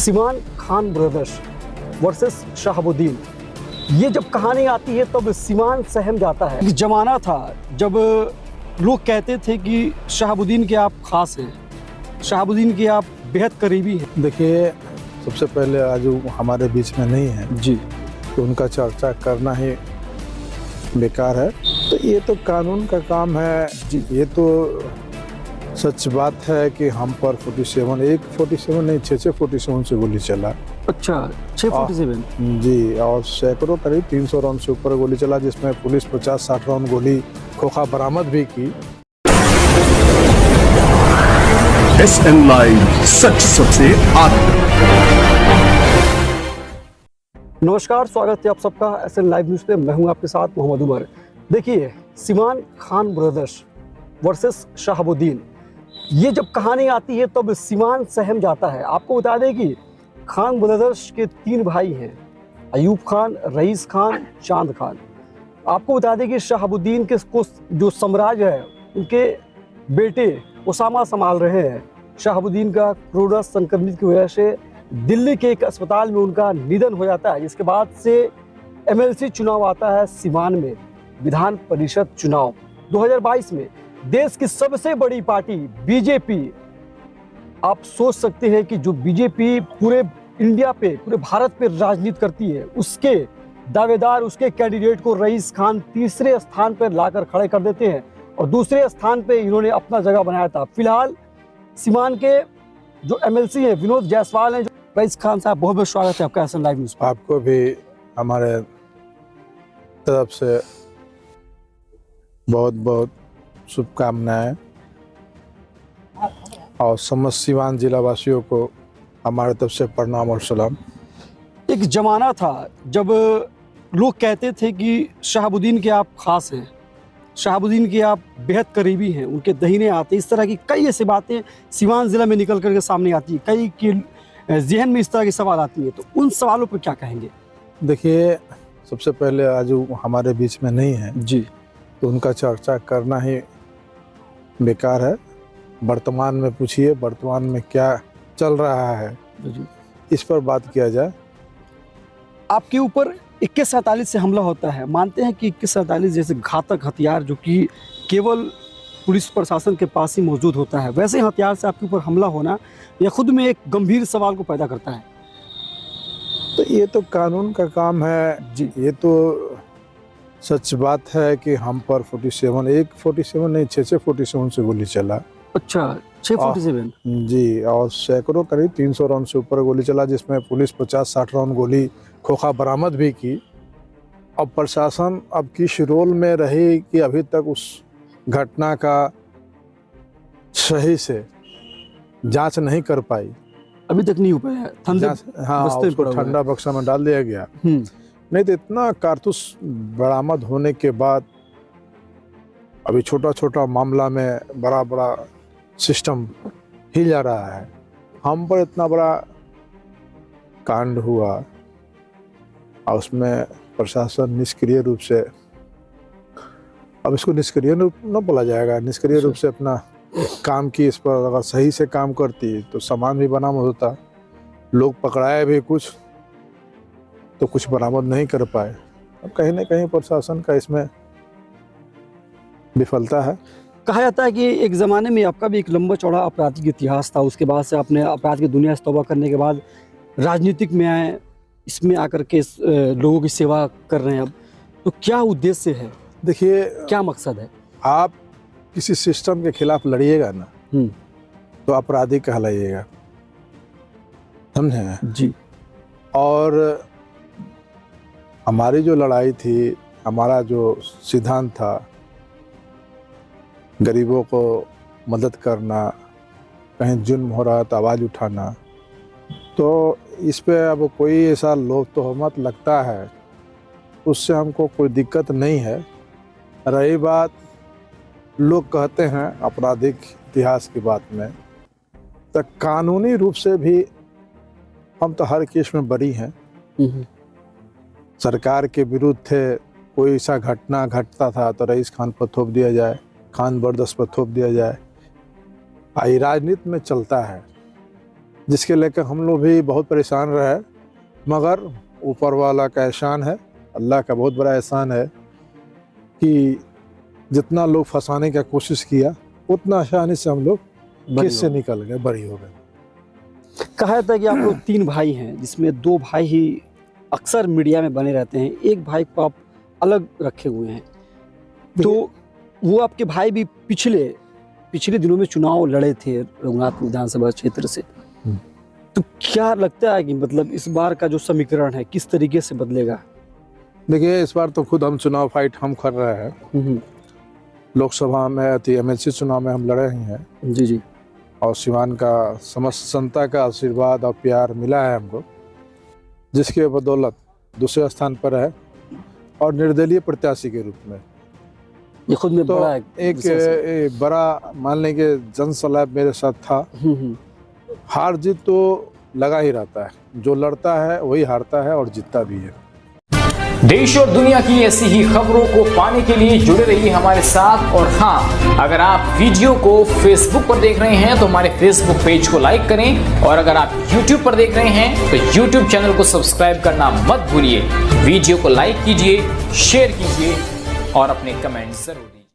सिमान Khan brothers versus Shahabuddin. ये जब कहानी आती है तब सिमान सहम जाता है। एक जमाना था जब लोग कहते थे कि शहाबुद्दीन के आप खास हैं, शहाबुद्दीन के आप बेहद करीबी हैं। देखिए, सबसे पहले आज वो हमारे बीच में नहीं है जी, तो उनका चर्चा करना ही बेकार है। तो ये तो कानून का काम है जी। ये तो सच बात है कि हम पर 47 नहीं 647 से गोली चला। अच्छा, 647 जी, और सैकड़ों करीब 300 राउंड से ऊपर गोली चला, जिसमें पुलिस 50-60 राउंड गोली खोखा बरामद भी की। SN लाइव, सच सबसे आगे। नमस्कार, स्वागत है आप सबका SN लाइव न्यूज़ पे। मैं हूं आपके साथ मोहम्मद उमर। देखिए, सिमान खान ब्रदर्स वर्सेस शहाबुद्दीन, ये जब कहानी आती है तब सिमान सहम जाता है। आपको बता दें कि खान ब्रदर्स के 3 भाई हैं, अयूब खान, रईस खान, चांद खान। आपको बता दें कि शहाबुद्दीन के जो साम्राज्य है उनके बेटे उसामा संभाल रहे हैं। शहाबुद्दीन का कोरोना संक्रमित की वजह से दिल्ली के एक अस्पताल में उनका निधन हो जाता है, जिसके बाद से MLC चुनाव आता है सिवान में, विधान परिषद चुनाव 2022 में। देश की सबसे बड़ी पार्टी बीजेपी, आप सोच सकते हैं कि जो बीजेपी पूरे इंडिया पे, पूरे भारत पे राजनीति करती है, उसके दावेदार, उसके कैंडिडेट को रईस खान तीसरे स्थान पर लाकर खड़े कर देते हैं और दूसरे स्थान पे इन्होंने अपना जगह बनाया था। फिलहाल सिवान के जो MLC हैं विनोद जायसवाल हैं। रईस खान साहब, बहुत बहुत स्वागत है आपका SN लाइव न्यूज़ पर। आपको भी हमारे तरफ से बहुत बहुत शुभकामनाएं और समस्त सिवान जिला वासियों को हमारे तरफ से प्रणाम और सलाम। एक जमाना था जब लोग कहते थे कि शहाबुद्दीन के आप खास हैं, शहाबुद्दीन के आप बेहद करीबी हैं, उनके दहीने आते। इस तरह की कई ऐसी बातें सिवान ज़िला में निकल करके सामने आती है, कई के जहन में इस तरह के सवाल आती हैं, तो उन सवालों पर क्या कहेंगे? देखिए, सबसे पहले आज वो हमारे बीच में नहीं है जी, तो उनका चर्चा करना ही बेकार है। वर्तमान में पूछिए, वर्तमान में क्या चल रहा है, जी। इस पर बात किया जाए। आपके ऊपर 2147 से हमला होता है। मानते हैं कि 2147 जैसे घातक हथियार जो कि केवल पुलिस प्रशासन के पास ही मौजूद होता है, वैसे हथियार से आपके ऊपर हमला होना यह खुद में एक गंभीर सवाल को पैदा करता है। तो ये तो कानून का काम है जी। ये तो सच बात है कि हम पर 47 नहीं 647 से गोली चला। अच्छा, 647 जी, और सैकड़ों करीब 300 राउंड से ऊपर गोली चला, जिसमें पुलिस 50-60 राउंड गोली खोखा बरामद भी की। अब प्रशासन अब किस रोल में रही कि अभी तक उस घटना का सही से जांच नहीं कर पाई। अभी तक नहीं हो पाया है। हाँ, उसको ठंडा बक्सा में डाल दिया गया। नहीं तो इतना कारतूस बरामद होने के बाद अभी छोटा छोटा मामला में बड़ा बड़ा सिस्टम हिल जा रहा है। हम पर इतना बड़ा कांड हुआ और उसमें प्रशासन निष्क्रिय रूप से, अब इसको निष्क्रिय न बोला जाएगा, निष्क्रिय रूप से अपना काम की। इस पर अगर सही से काम करती तो सामान भी बरामद होता, लोग पकड़ाए भी कुछ तो कुछ बरामद नहीं कर पाए। अब कहीं ना कहीं प्रशासन का इसमें विफलता है। कहा जाता है कि एक ज़माने में आपका भी एक लंबा चौड़ा आपराधिक इतिहास था, उसके बाद से आपने अपराध की दुनिया से तौबा करने के बाद राजनीतिक में आए, इसमें आकर के लोगों की सेवा कर रहे हैं। अब तो क्या उद्देश्य है? देखिए, क्या मकसद है? आप किसी सिस्टम के खिलाफ लड़िएगा ना तो अपराधी कहलाइएगा, समझे जी। और हमारी जो लड़ाई थी, हमारा जो सिद्धांत था, गरीबों को मदद करना, कहीं जुल्म हो रहा तो आवाज़ उठाना, तो इस पे अब कोई ऐसा लोभ तोहमत लगता है उससे हमको कोई दिक्कत नहीं है। रही बात लोग कहते हैं आपराधिक इतिहास की बात में, तो कानूनी रूप से भी हम तो हर केस में बरी हैं। सरकार के विरुद्ध थे, कोई ऐसा घटना घटता था तो रईस खान पर थोप दिया जाए, खान ब्रदर्स पर थोप दिया जाए। राजनीति में चलता है जिसके लेकर हम लोग भी बहुत परेशान रहे, मगर ऊपर वाला का एहसान है, अल्लाह का बहुत बड़ा एहसान है कि जितना लोग फंसाने का कोशिश किया उतना आसानी से हम लोग केस से निकल गए, बरी हो गए। कहा जाता है कि आप लोग 3 भाई हैं, जिसमें 2 भाई ही अक्सर मीडिया में बने रहते हैं, एक भाई को आप अलग रखे हुए हैं। तो वो आपके भाई भी पिछले दिनों में चुनाव लड़े थे रघुनाथपुर विधानसभा क्षेत्र से। तो क्या लगता है कि मतलब इस बार का जो समीकरण है किस तरीके से बदलेगा? देखिए, इस बार तो खुद हम चुनाव फाइट हम कर रहे हैं। लोकसभा में एमएलसी चुनाव में हम लड़े ही हैं। जी जी। और सिवान का समस्त जनता का आशीर्वाद और प्यार मिला है हमको, जिसके बदौलत दूसरे स्थान पर है और निर्दलीय प्रत्याशी के रूप में। ये खुद में तो बड़ा एक बड़ा मान लें कि जनसलाब मेरे साथ था। हार जीत तो लगा ही रहता है, जो लड़ता है वही हारता है और जीतता भी है। देश और दुनिया की ऐसी ही खबरों को पाने के लिए जुड़े रहिए हमारे साथ। और हाँ, अगर आप वीडियो को फेसबुक पर देख रहे हैं तो हमारे फेसबुक पेज को लाइक करें, और अगर आप यूट्यूब पर देख रहे हैं तो यूट्यूब चैनल को सब्सक्राइब करना मत भूलिए। वीडियो को लाइक कीजिए, शेयर कीजिए और अपने कमेंट जरूर दीजिए।